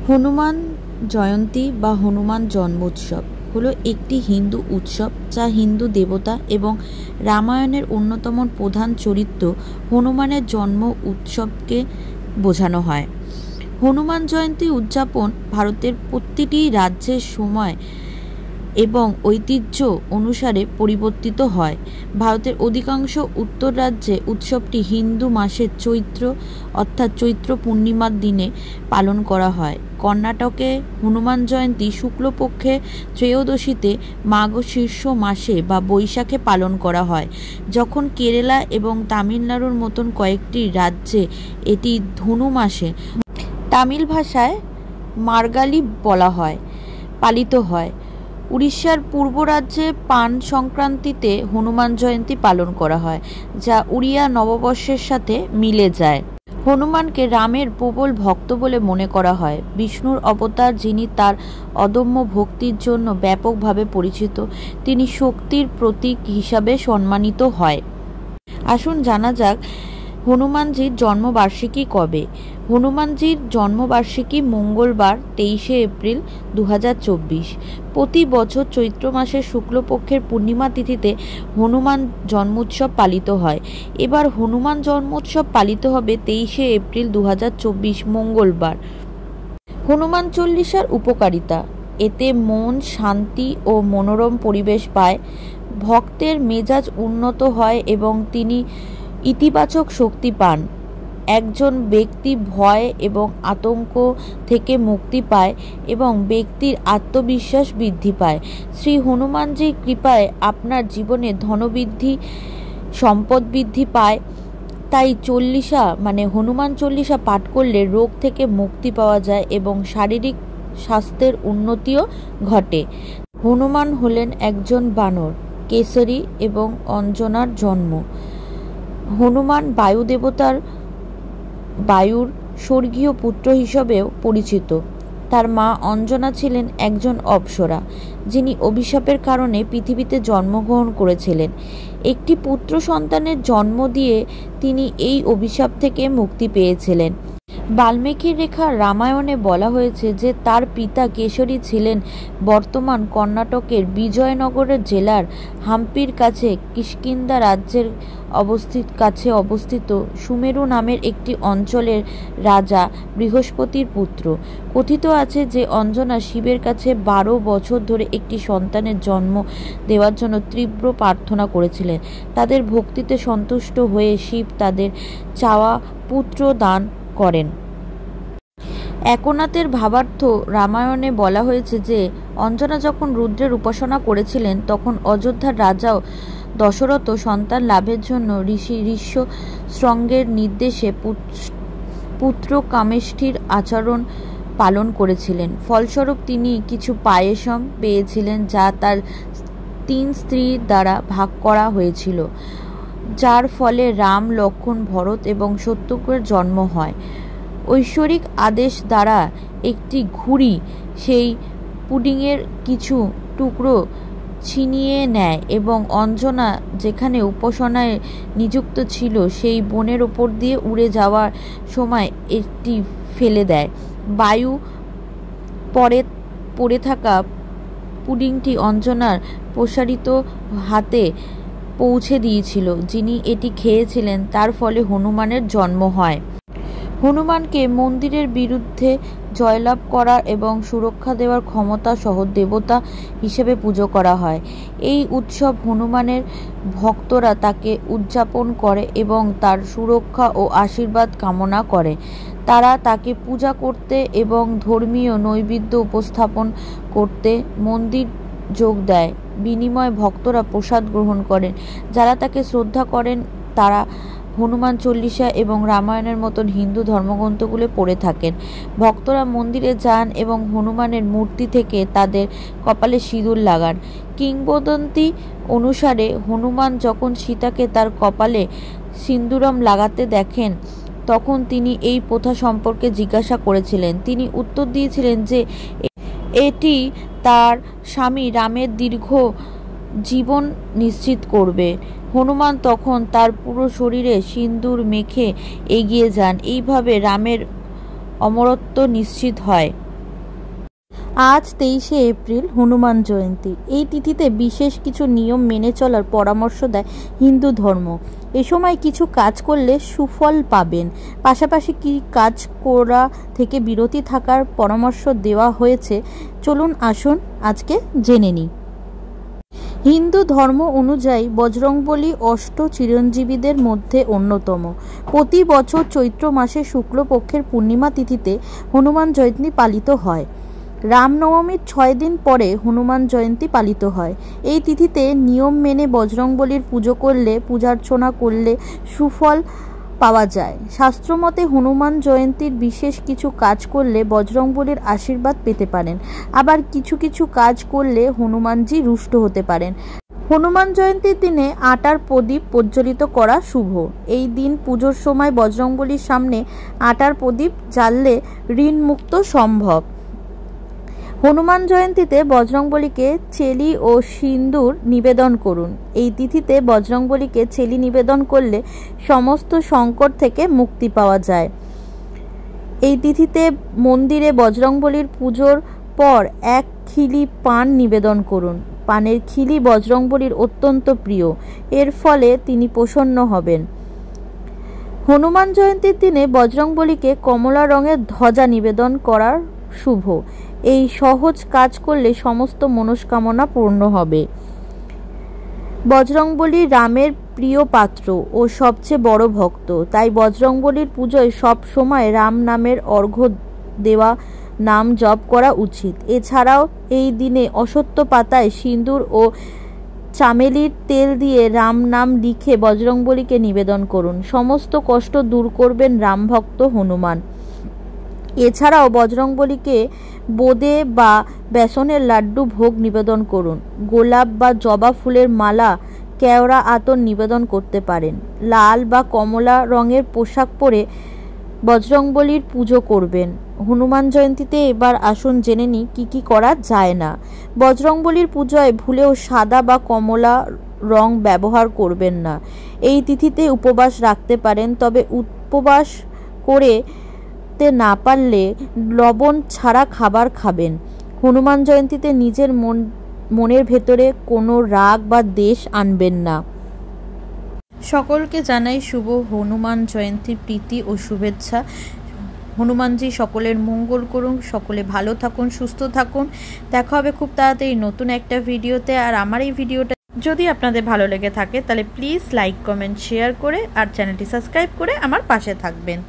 হনুমান জয়ন্তী বা হনুমান জন্মোৎসব হলো একটি হিন্দু উৎসব যা হিন্দু দেবতা এবং রামায়ণের অন্যতম প্রধান চরিত্র হনুমানের জন্ম উৎসবকে বোঝানো হয়। হনুমান জয়ন্তী উদযাপন ভারতের প্রতিটি রাজ্যের সময় এবং ঐতিহ্য অনুসারে পরিবর্তিত হয়। ভারতের অধিকাংশ উত্তর রাজ্যে উৎসবটি হিন্দু মাসের চৈত্র পূর্ণিমার দিনে পালন করা হয়। কর্ণাটকে হনুমান জয়ন্তী শুক্লপক্ষে ত্রয়োদশীতে মার্গশীর্ষ মাসে বা বৈশাখে পালন করা হয়, যখন কেরালা এবং তামিলনাড়ুর মতন কয়েকটি রাজ্যে এটি ধনু মাসে, তামিল ভাষায় মার্গালি বলা হয়, পালিত হয়। উড়িষ্যার পূর্ব রাজ্যে পান সংক্রান্তিতে হনুমান জয়ন্তী পালন করা হয়, যা উড়িয়া নববর্ষের সাথে মিলে যায়। হনুমানকে রামের প্রবল ভক্ত বলে মনে করা হয়। বিষ্ণুর অবতার, যিনি তার অদম্য ভক্তির জন্য ব্যাপকভাবে পরিচিত। তিনি শক্তির প্রতীক হিসাবে সম্মানিত হয়। আসুন জানা যাক হনুমানজির জন্মবার্ষিকী কবে। হনুমানজির জন্মবার্ষিকী মঙ্গলবার 23শে এপ্রিল 2024। প্রতি বছর চৈত্র মাসের শুক্লপক্ষের পূর্ণিমা তিথিতে হনুমান জন্মোৎসব পালিত হয়। এবার হনুমান জন্মোৎসব পালিত হবে 23শে এপ্রিল 2024 মঙ্গলবার। হনুমান চল্লিশার উপকারিতা: এতে মন শান্তি ও মনোরম পরিবেশ পায়, ভক্তের মেজাজ উন্নত হয় এবং তিনি ইতিবাচক শক্তি পান। একজন ব্যক্তি ভয় এবং আতঙ্ক থেকে মুক্তি পায় এবং ব্যক্তির আত্মবিশ্বাস বৃদ্ধি পায়। শ্রী হনুমানজির কৃপায় আপনার জীবনে ধনবৃদ্ধি, সম্পদ বৃদ্ধি পায়। তাই হনুমান চল্লিশা পাঠ করলে রোগ থেকে মুক্তি পাওয়া যায় এবং শারীরিক স্বাস্থ্যের উন্নতিও ঘটে। হনুমান হলেন একজন বানর, কেশরী এবং অঞ্জনার জন্ম। হনুমান বায়ুর স্বর্গীয় পুত্র হিসেবেও পরিচিত। তার মা অঞ্জনা ছিলেন একজন অপ্সরা, যিনি অভিশাপের কারণে পৃথিবীতে জন্মগ্রহণ করেছিলেন। একটি পুত্র সন্তানের জন্ম দিয়ে তিনি এই অভিশাপ থেকে মুক্তি পেয়েছিলেন। বাল্মীকির লেখা রামায়ণে বলা হয়েছে যে তার পিতা কেশরী ছিলেন বর্তমান কর্ণাটকের বিজয়নগর জেলার হাম্পির কাছে কিষ্কিন্ধা রাজ্যের কাছে অবস্থিত সুমেরু নামের একটি অঞ্চলের রাজা বৃহস্পতির পুত্র। কথিত আছে যে অঞ্জনা শিবের কাছে 12 বছর ধরে একটি সন্তানের জন্ম দেওয়ার জন্য তীব্র প্রার্থনা করেছিলেন। তাদের ভক্তিতে সন্তুষ্ট হয়ে শিব তাদের চাওয়া পুত্র দান করেন। একনাথের ভাবার্থ রামায়ণে বলা হয়েছে যে অঞ্জনা যখন রুদ্রের উপাসনা করেছিলেন, তখন অযোধ্যার রাজাও দশরথ সন্তান লাভের জন্য ঋষি ঋষ্যশৃঙ্গের নির্দেশে পুত্র কামেষ্ঠির আচরণ পালন করেছিলেন। ফলস্বরূপ তিনি কিছু পায়েসম পেয়েছিলেন, যা তার 3 স্ত্রীর দ্বারা ভাগ করা হয়েছিল, যার ফলে রাম, লক্ষ্মণ, ভরত এবং শত্রুঘ্নের জন্ম হয়। ঐশ্বরিক আদেশ দ্বারা একটি ঘুড়ি সেই পুডিংয়ের কিছু টুকরো ছিনিয়ে নেয় এবং অঞ্জনা যেখানে উপাসনায় নিযুক্ত ছিল সেই বনের উপর দিয়ে উড়ে যাওয়ার সময় এটি ফেলে দেয়। বায়ু পড়ে থাকা পুডিংটি অঞ্জনার প্রসারিত হাতে পৌঁছে দিয়েছিল, যিনি এটি খেয়েছিলেন। তার ফলে হনুমানের জন্ম হয়। হনুমানকে মন্দিরের বিরুদ্ধে জয়লাভ করার এবং সুরক্ষা দেওয়ার ক্ষমতা সহ দেবতা হিসেবে পুজো করা হয়। এই উৎসব হনুমানের ভক্তরা তাকে উদযাপন করে এবং তার সুরক্ষা ও আশীর্বাদ কামনা করে। তারা তাকে পূজা করতে এবং ধর্মীয় নৈবেদ্য উপস্থাপন করতে মন্দির যোগ দেয়। বিনিময়ে ভক্তরা প্রসাদ গ্রহণ করেন। যারা তাকে শ্রদ্ধা করেন তারা হনুমান চল্লিশা এবং রামায়ণের মতন হিন্দু ধর্মগ্রন্থগুলো পড়ে থাকেন। ভক্তরা মন্দিরে যান এবং হনুমানের মূর্তি থেকে তাদের কপালে সিঁদুর লাগান। কিংবদন্তি অনুসারে হনুমান যখন সীতাকে তার কপালে সিন্দুরম লাগাতে দেখেন, তখন তিনি এই প্রথা সম্পর্কে জিজ্ঞাসা করেছিলেন। তিনি উত্তর দিয়েছিলেন যে এটি তার স্বামী রামের দীর্ঘ জীবন নিশ্চিত করবে। হনুমান তখন তার পুরো শরীরে সিন্দুর মেখে এগিয়ে যান। এইভাবে রামের অমরত্ব নিশ্চিত হয়। আজ 23শে এপ্রিল হনুমান জয়ন্তী। এই তিথিতে বিশেষ কিছু নিয়ম মেনে চলার পরামর্শ দেয় হিন্দু ধর্ম। এ সময় কিছু কাজ করলে সুফল পাবেন, পাশাপাশি কি কাজ করা থেকে বিরতি থাকার পরামর্শ দেওয়া হয়েছে। চলুন আসুন আজকে জেনে নিই। হিন্দু ধর্ম অনুযায়ী বজরংবলী অষ্ট চিরঞ্জীবীদের মধ্যে অন্যতম। প্রতি বছর চৈত্র মাসের শুক্লপক্ষের পূর্ণিমা তিথিতে হনুমান জয়ন্তী পালিত হয়। রামনবমীর 6 দিন পরে হনুমান জয়ন্তী পালিত হয়। এই তিথিতে নিয়ম মেনে বজরংবলীর পুজো করলে, পূজার্চনা করলে সুফল পাওয়া যায়। শাস্ত্রমতে হনুমান জয়ন্তীর বিশেষ কিছু কাজ করলে বজরংবলীর আশীর্বাদ পেতে পারেন, আবার কিছু কিছু কাজ করলে হনুমানজি রুষ্ট হতে পারেন। হনুমান জয়ন্তীর দিনে আটার প্রদীপ প্রজ্বলিত করা শুভ। এই দিন পুজোর সময় বজরংবলীর সামনে আটার প্রদীপ জ্বাললে ঋণ মুক্ত সম্ভব। হনুমান জয়ন্তীতে বজরংবলীকে চেলি ও সিন্দুর নিবেদন করুন। এই তিথিতে বজরংবলীকে চেলি নিবেদন করলে সমস্ত সংকট থেকে মুক্তি পাওয়া যায়। এই তিথিতে মন্দিরে বজরংবলীর পুজোর পর 1 খিলি পান নিবেদন করুন। পানের খিলি বজরংবলীর অত্যন্ত প্রিয়, এর ফলে তিনি প্রসন্ন হবেন। হনুমান জয়ন্তীর দিনে বজরংবলীকে কমলা রঙের ধ্বজা নিবেদন করার শুভ। এই সহজ কাজ করলে সমস্ত মনস্কামনা পূর্ণ হবে। বজরংবলী রামের প্রিয় পাত্র ও সবচেয়ে বড় ভক্ত, তাই বজরংবলীর পুজোয় সব সময় রাম নামের অর্ঘ্য দেওয়া, নাম জপ করা উচিত। এছাড়াও এই দিনে অশ্বত্থ পাতায় সিঁদুর ও চামেলির তেল দিয়ে রাম নাম লিখে বজরংবলীকে নিবেদন করুন। সমস্ত কষ্ট দূর করবেন রামভক্ত হনুমান। এছাড়াও বজরংবলীকে বোঁদে বা বেসনের লাড্ডু ভোগ নিবেদন করুন। গোলাপ বা জবা ফুলের মালা, কেওড়া আতর নিবেদন করতে পারেন। লাল বা কমলা রঙের পোশাক পরে বজরংবলীর পুজো করবেন। হনুমান জয়ন্তীতে এবার আসুন জেনে নিই কী কী করা যায় না। বজরংবলীর পুজোয় ভুলেও সাদা বা কমলা রং ব্যবহার করবেন না। এই তিথিতে উপবাস রাখতে পারেন, তবে উপবাস করে না পারলে লবণ ছাড়া খাবার খাবেন। হনুমান জয়ন্তীতে নিজের মনের ভেতরে কোনো রাগ বা দ্বেষ আনবেন না। সকলকে জানাই শুভ হনুমান জয়ন্তীর প্রীতি ও শুভেচ্ছা। হনুমানজি সকলের মঙ্গল করুন, সকলে ভালো থাকুন, সুস্থ থাকুন। দেখা হবে খুব তাড়াতাড়ি নতুন একটা ভিডিওতে। আর আমার এই ভিডিওটা যদি আপনাদের ভালো লেগে থাকে তাহলে প্লিজ লাইক, কমেন্ট, শেয়ার করে আর চ্যানেলটি সাবস্ক্রাইব করে আমার পাশে থাকবেন।